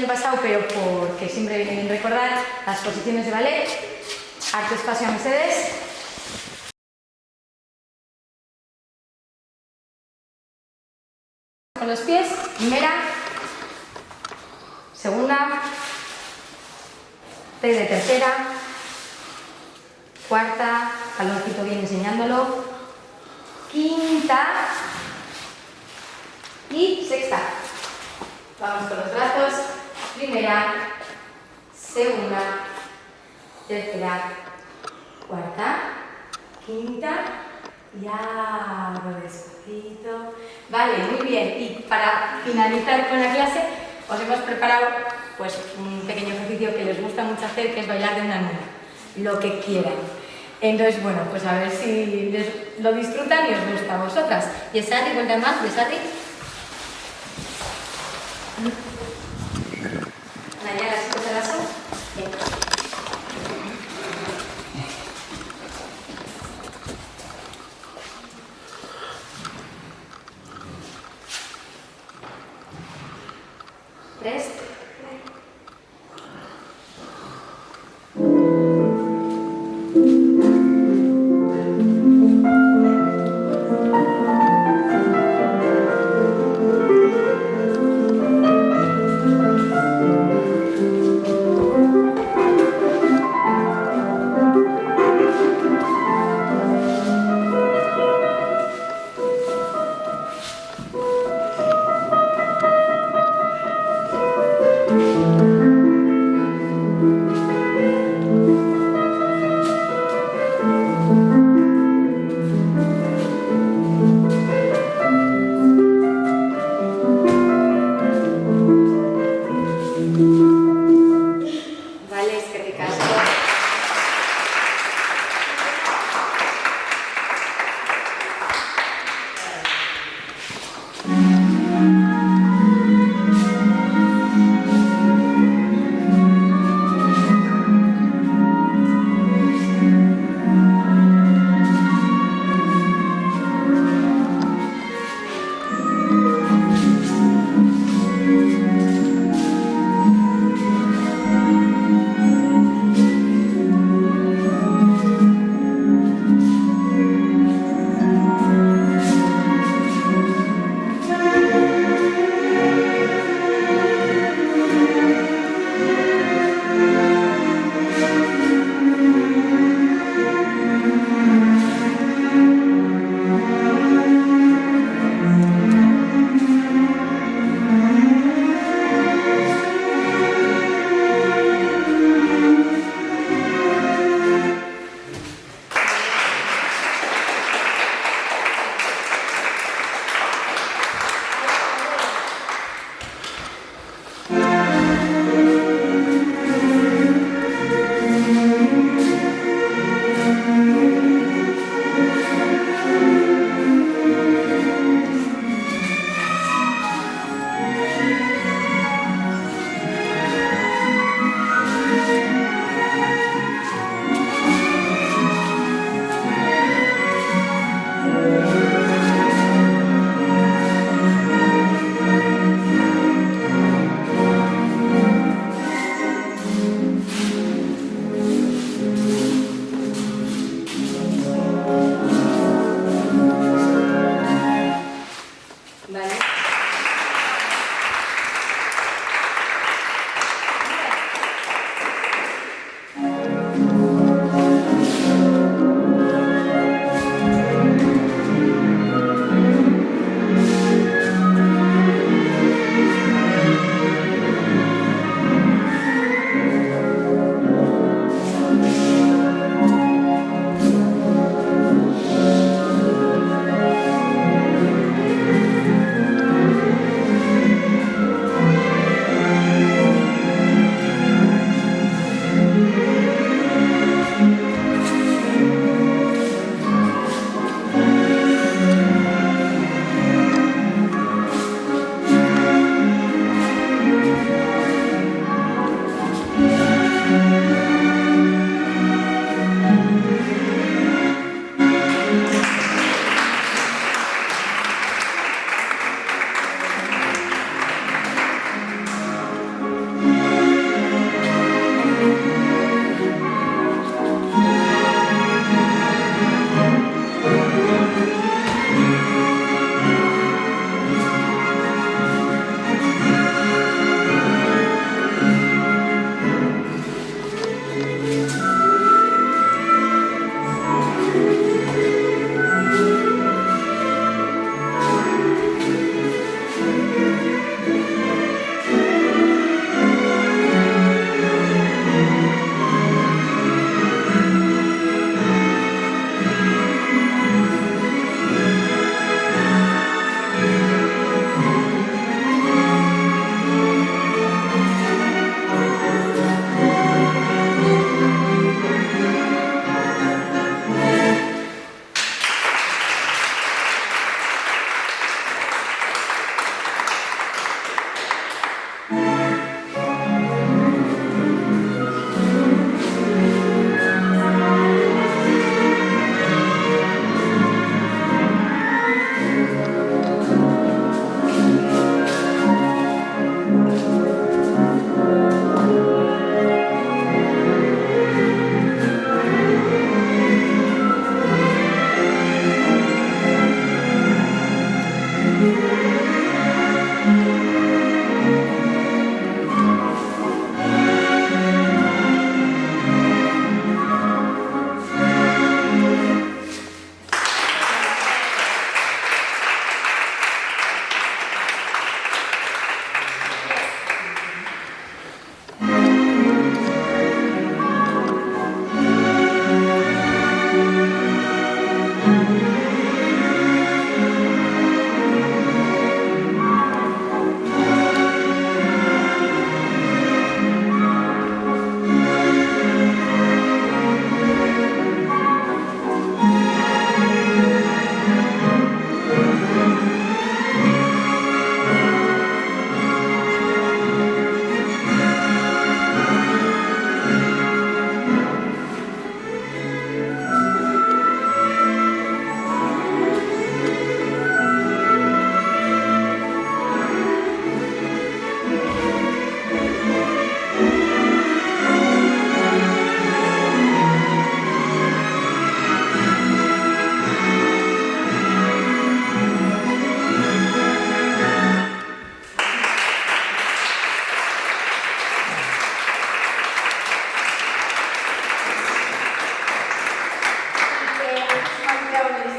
año pasado, pero porque siempre viene bien recordar las posiciones de ballet. Harto espacio a Mercedes. Con los pies, primera, segunda, T de tercera, cuarta, taloncito bien enseñándolo, quinta y sexta. Vamos con los brazos, primera, segunda, tercera, cuarta, quinta y abro despacito. Vale, muy bien. Y para finalizar con la clase os hemos preparado pues, un pequeño ejercicio que les gusta mucho hacer, que es bailar de una nube, lo que quieran. Entonces, bueno, pues a ver si lo disfrutan y os gusta a vosotras. Y Esari, vuelta más, Esari. Naya, las cosas las son. Bien. Tres.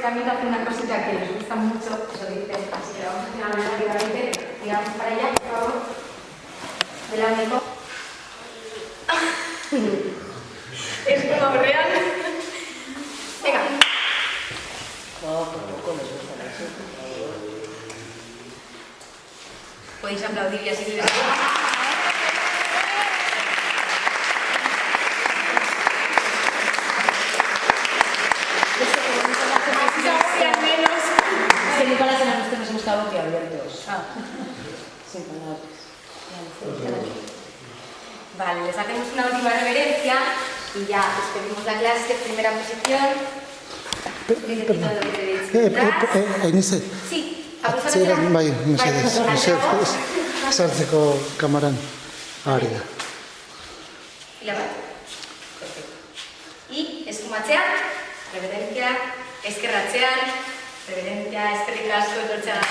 también hace una cosita que les gusta mucho, eso dicen, así que vamos a hacer muy rápidamente. Digamos para allá, por favor. Del amigo. Es como real. Venga. Podéis aplaudir y así les que Nicolás era nosotros hemos estado boquiabiertos. Sin palabras. Vale, les hacemos una última reverencia y ya despedimos la clase. Primera posición. Enize, Sí, atzeran, bai, mesedez, sartzeko kamaran, ari da. Y la parte. Perfecto. Y eskumatzean, reverencia, eskerratzean, reverencia, eskerrik asko, etortzea.